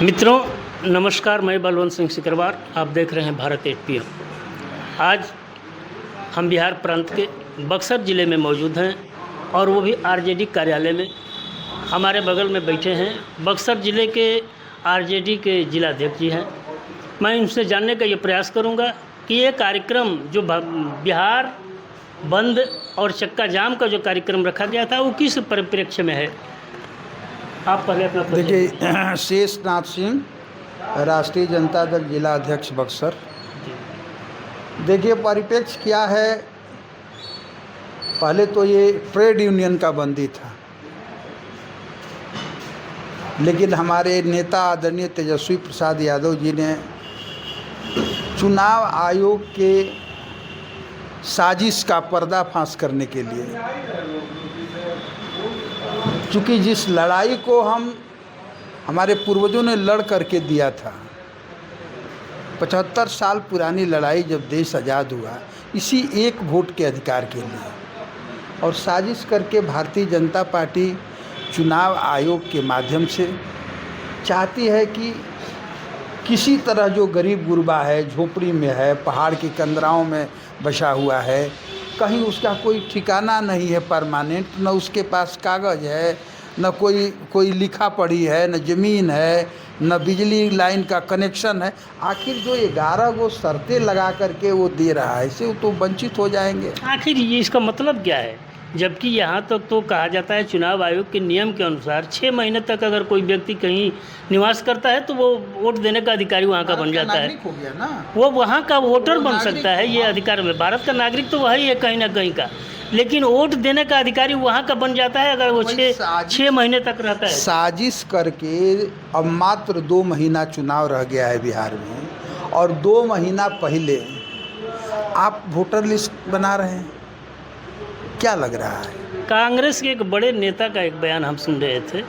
मित्रों नमस्कार, मैं बलवंत सिंह सिकरवार। आप देख रहे हैं भारत 8 आज हम बिहार प्रांत के बक्सर ज़िले में मौजूद हैं और वो भी आरजेडी कार्यालय में। हमारे बगल में बैठे हैं बक्सर ज़िले के आरजेडी के जिलाध्यक्ष जी हैं। मैं उनसे जानने का ये प्रयास करूंगा कि ये कार्यक्रम जो बिहार बंद और चक्का जाम का जो कार्यक्रम रखा गया था वो किस परिप्रेक्ष्य में है। आप पहले अपना देखिए, शेषनाथ सिंह, राष्ट्रीय जनता दल जिला अध्यक्ष बक्सर। देखिए, परिप्रेक्ष्य क्या है। पहले तो ये ट्रेड यूनियन का बंदी था, लेकिन हमारे नेता आदरणीय तेजस्वी प्रसाद यादव जी ने चुनाव आयोग के साजिश का पर्दाफाश करने के लिए, चूँकि जिस लड़ाई को हमारे पूर्वजों ने लड़ करके दिया था, 75 साल पुरानी लड़ाई, जब देश आज़ाद हुआ इसी एक वोट के अधिकार के लिए, और साजिश करके भारतीय जनता पार्टी चुनाव आयोग के माध्यम से चाहती है कि किसी तरह जो गरीब गुरबा है, झोपड़ी में है, पहाड़ की कंदराओं में बसा हुआ है, कहीं उसका कोई ठिकाना नहीं है परमानेंट, न उसके पास कागज़ है, न कोई लिखा पढ़ी है, न ज़मीन है, न बिजली लाइन का कनेक्शन है। आखिर जो 11 गो शर्तें लगा करके वो दे रहा है, इससे वो तो वंचित हो जाएंगे। आखिर ये इसका मतलब क्या है, जबकि यहाँ तक तो कहा जाता है चुनाव आयोग के नियम के अनुसार 6 महीने तक अगर कोई व्यक्ति कहीं निवास करता है तो वो वोट देने का अधिकारी वहाँ का बन जाता है, हो गया ना, वो वहाँ का वोटर बन सकता है। ये अधिकार में भारत का नागरिक तो वही है कहीं ना कहीं का, लेकिन वोट देने का अधिकारी वहाँ का बन जाता है अगर वो 6 महीने तक रहता है। साजिश करके अब मात्र 2 महीना चुनाव रह गया है बिहार में, और 2 महीना पहले आप वोटर लिस्ट बना रहे हैं। क्या लग रहा है? कांग्रेस के एक बड़े नेता का एक बयान हम सुन रहे थे,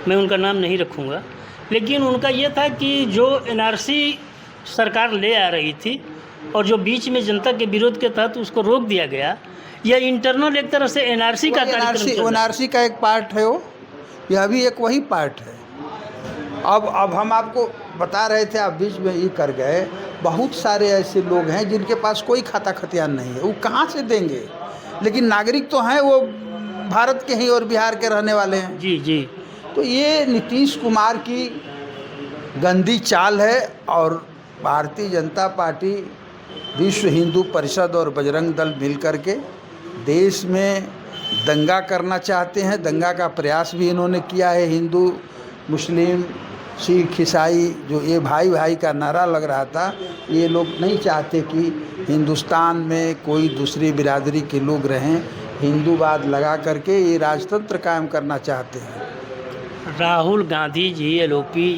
मैं उनका नाम नहीं रखूँगा, लेकिन उनका ये था कि जो एनआरसी सरकार ले आ रही थी और जो बीच में जनता के विरोध के तहत उसको रोक दिया गया, यह इंटरनल एक तरह से एनआरसी का कार्यक्रम, एनआरसी का एक पार्ट है वो, यह भी एक वही पार्ट है। अब हम आपको बता रहे थे, आप बीच में ये कर गए। बहुत सारे ऐसे लोग हैं जिनके पास कोई खाता खतियान नहीं है, वो कहाँ से देंगे? लेकिन नागरिक तो हैं, वो भारत के ही और बिहार के रहने वाले हैं। जी जी। तो ये नीतीश कुमार की गंदी चाल है, और भारतीय जनता पार्टी, विश्व हिंदू परिषद और बजरंग दल मिलकर के देश में दंगा करना चाहते हैं। दंगा का प्रयास भी इन्होंने किया है। हिंदू, मुस्लिम, सिख, ईसाई, जो ये भाई भाई का नारा लग रहा था, ये लोग नहीं चाहते कि हिंदुस्तान में कोई दूसरी बिरादरी के लोग रहें। हिंदूवाद लगा करके ये राजतंत्र कायम करना चाहते हैं। राहुल गांधी जी एलओपी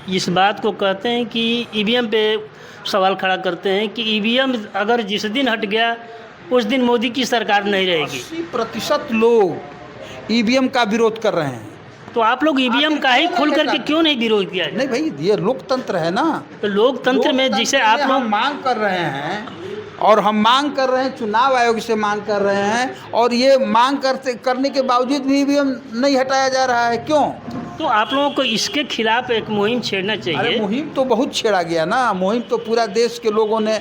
इस बात को कहते हैं कि ईवीएम पे सवाल खड़ा करते हैं कि ईवीएम अगर जिस दिन हट गया उस दिन मोदी की सरकार नहीं रहेगी। 80% लोग ईवीएम का विरोध कर रहे हैं। तो आप लोग ईवीएम का ही खोल करके क्यों नहीं विरोध किया? नहीं भाई, ये लोकतंत्र है ना। तो लोकतंत्र में जिसे आप लोग मांग कर रहे हैं, और हम मांग कर रहे हैं, चुनाव आयोग से मांग कर रहे हैं, और ये मांग करने के बावजूद भी ईवीएम नहीं हटाया जा रहा है। क्यों? तो आप लोगों को इसके खिलाफ एक मुहिम छेड़ना चाहिए। अरे मुहिम तो बहुत छेड़ा गया ना। मुहिम तो पूरा देश के लोगों ने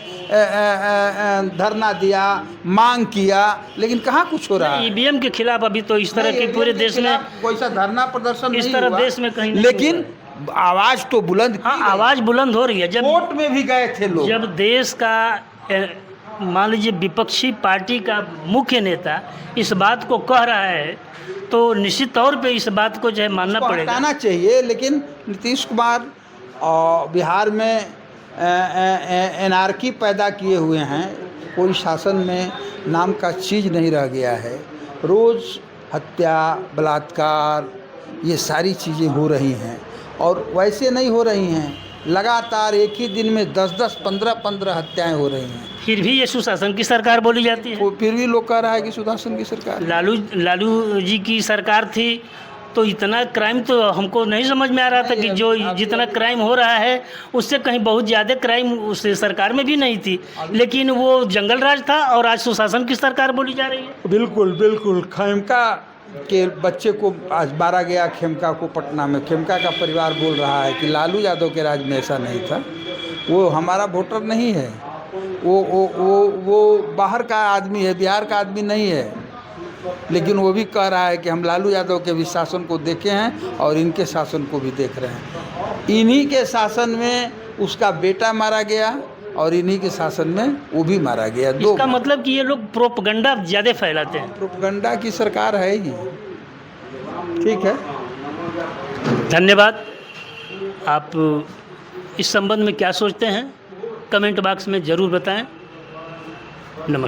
धरना दिया, मांग किया, लेकिन कहाँ कुछ हो रहा है। ईवीएम के खिलाफ अभी तो इस तरह की पूरे देश में कोई सा धरना प्रदर्शन इस तरह देश में कहीं नहीं, लेकिन आवाज़ तो बुलंद, हाँ आवाज़ बुलंद हो रही है। जब कोर्ट में भी गए थे लोग, जब देश का मान लीजिए विपक्षी पार्टी का मुख्य नेता इस बात को कह रहा है, तो निश्चित तौर पे इस बात को जो है मानना पड़ेगा, हटाना चाहिए। लेकिन नीतीश कुमार बिहार में एनार्की पैदा किए हुए हैं। कोई शासन में नाम का चीज़ नहीं रह गया है। रोज़ हत्या, बलात्कार, ये सारी चीज़ें हो रही हैं, और वैसे नहीं हो रही हैं। लगातार एक ही दिन में 10-10, 15-15 हत्याएं हो रही हैं। फिर भी ये सुशासन की सरकार बोली जाती है। फिर भी लोग कह रहा है कि सुशासन की सरकार। लालू जी की सरकार थी तो इतना क्राइम तो हमको नहीं समझ में आ रहा था कि जो जितना क्राइम हो रहा है उससे कहीं बहुत ज़्यादा क्राइम उस सरकार में भी नहीं थी, लेकिन वो जंगल राज था और आज सुशासन की सरकार बोली जा रही है। बिल्कुल बिल्कुल, खामका के बच्चे को आज मारा गया खेमका को पटना में। खेमका का परिवार बोल रहा है कि लालू यादव के राज में ऐसा नहीं था, वो हमारा वोटर नहीं है, वो बाहर का आदमी है, बिहार का आदमी नहीं है। लेकिन वो भी कह रहा है कि हम लालू यादव के भी शासन को देखे हैं और इनके शासन को भी देख रहे हैं। इन्हीं के शासन में उसका बेटा मारा गया और इन्हीं के शासन में वो भी मारा गया। इसका मतलब कि ये लोग प्रोपगंडा ज़्यादा फैलाते हैं। प्रोपगंडा की सरकार है ही। ठीक है, धन्यवाद। आप इस संबंध में क्या सोचते हैं कमेंट बॉक्स में ज़रूर बताएं। नमस्कार।